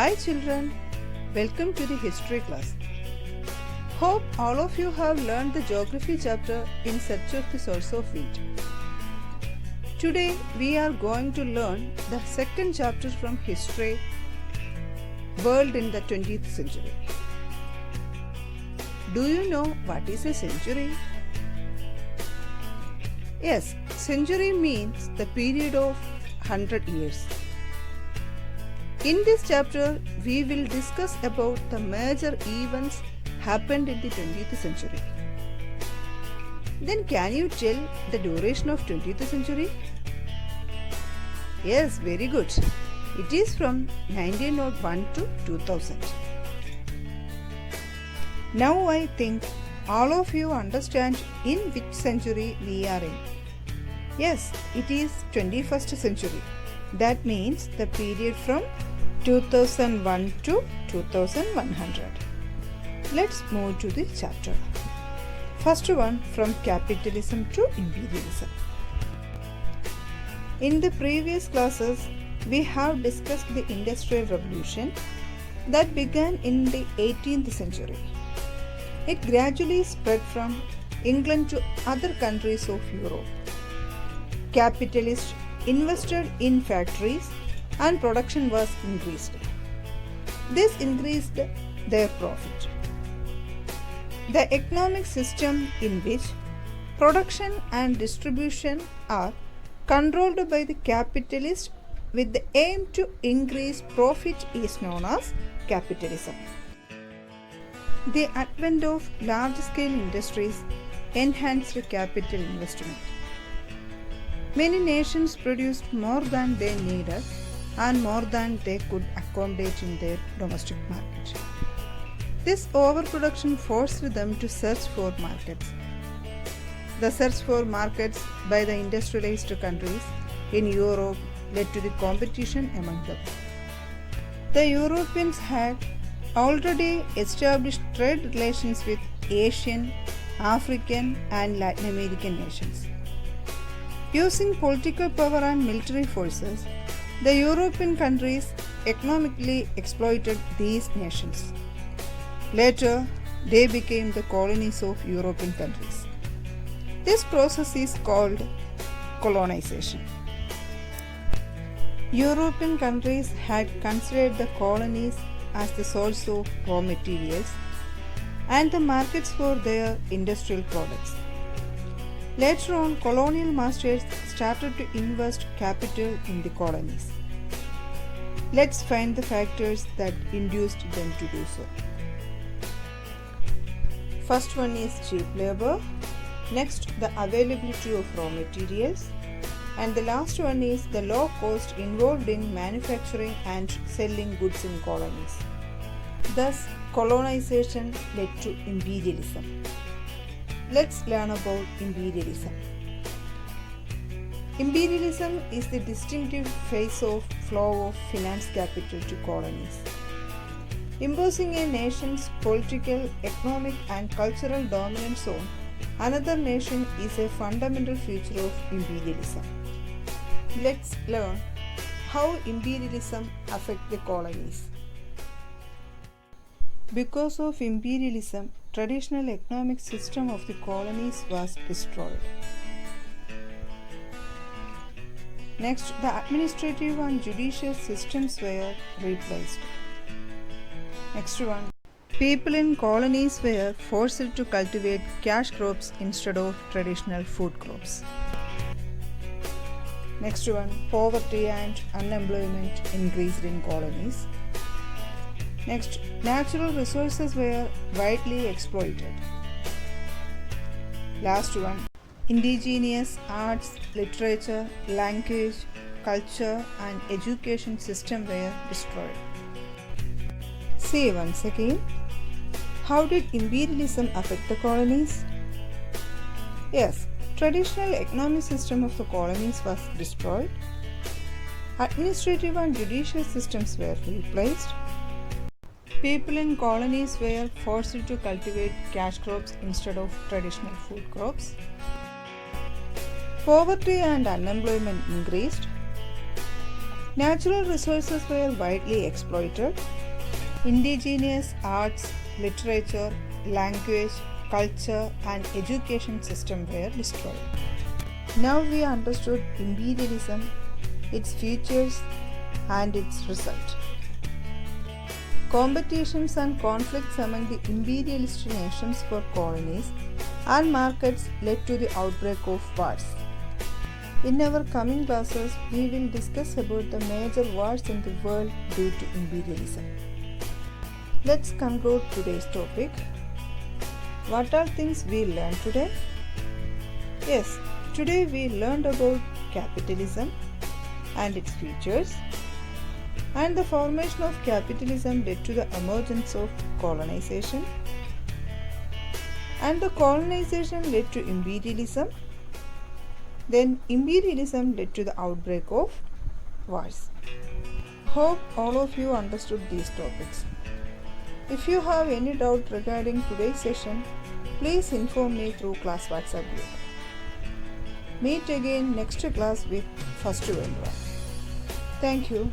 Hi children, welcome to the history class. Hope all of you have learned the geography chapter in search of the source of wheat. Today we are going to learn the second chapter from history, world in the 20th century. Do you know what is a century? Yes, century means the period of 100 years. In this chapter, we will discuss about the major events happened in the 20th century. Then can you tell the duration of 20th century? Yes, very good. It is from 1901 to 2000. Now I think all of you understand in which century we are in. Yes, it is 21st century. That means the period from 2001 to 2100. Let's move to the chapter. First one, from capitalism to imperialism. In the previous classes, we have discussed the Industrial Revolution that began in the 18th century. It gradually spread from England to other countries of Europe. Capitalists invested in factories and production was increased. This increased their profit. The economic system in which production and distribution are controlled by the capitalist with the aim to increase profit is known as capitalism. The advent of large-scale industries enhanced capital investment. Many nations produced more than they needed and more than they could accommodate in their domestic market. This overproduction forced them to search for markets. The search for markets by the industrialized countries in Europe led to the competition among them. The Europeans had already established trade relations with Asian, African, and Latin American nations. Using political power and military forces, the European countries economically exploited these nations. Later, they became the colonies of European countries. This process is called colonization. European countries had considered the colonies as the source of raw materials and the markets for their industrial products. Later on, colonial masters started to invest capital in the colonies. Let's find the factors that induced them to do so. First one is cheap labor. Next, the availability of raw materials. And the last one is the low cost involved in manufacturing and selling goods in colonies. Thus, colonization led to imperialism. Let's learn about imperialism. Imperialism is the distinctive phase of flow of finance capital to colonies. Imposing a nation's political, economic, and cultural dominance on another nation is a fundamental feature of imperialism. Let's learn how imperialism affects the colonies. Because of imperialism, traditional economic system of the colonies was destroyed. Next, the administrative and judicial systems were replaced. Next one, people in colonies were forced to cultivate cash crops instead of traditional food crops. Next one, poverty and unemployment increased in colonies. Next, natural resources were widely exploited. Last one, indigenous arts, literature, language, culture, and education system were destroyed. See once again, how did imperialism affect the colonies? Yes, traditional economic system of the colonies was destroyed. Administrative and judicial systems were replaced. People in colonies were forced to cultivate cash crops instead of traditional food crops. Poverty and unemployment increased. Natural resources were widely exploited. Indigenous arts, literature, language, culture, and education system were destroyed. Now we understood imperialism, its features, and its result. Competitions and conflicts among the imperialist nations for colonies and markets led to the outbreak of wars. In our coming classes, we will discuss about the major wars in the world due to imperialism. Let's conclude today's topic. What are things we learned today? Yes, today we learned about capitalism and its features, and the formation of capitalism led to the emergence of colonization, and the colonization led to imperialism. Then imperialism led to the outbreak of wars. Hope all of you understood these topics. If you have any doubt regarding today's session, please inform me through class WhatsApp group. Meet again next class with First World War. Thank you.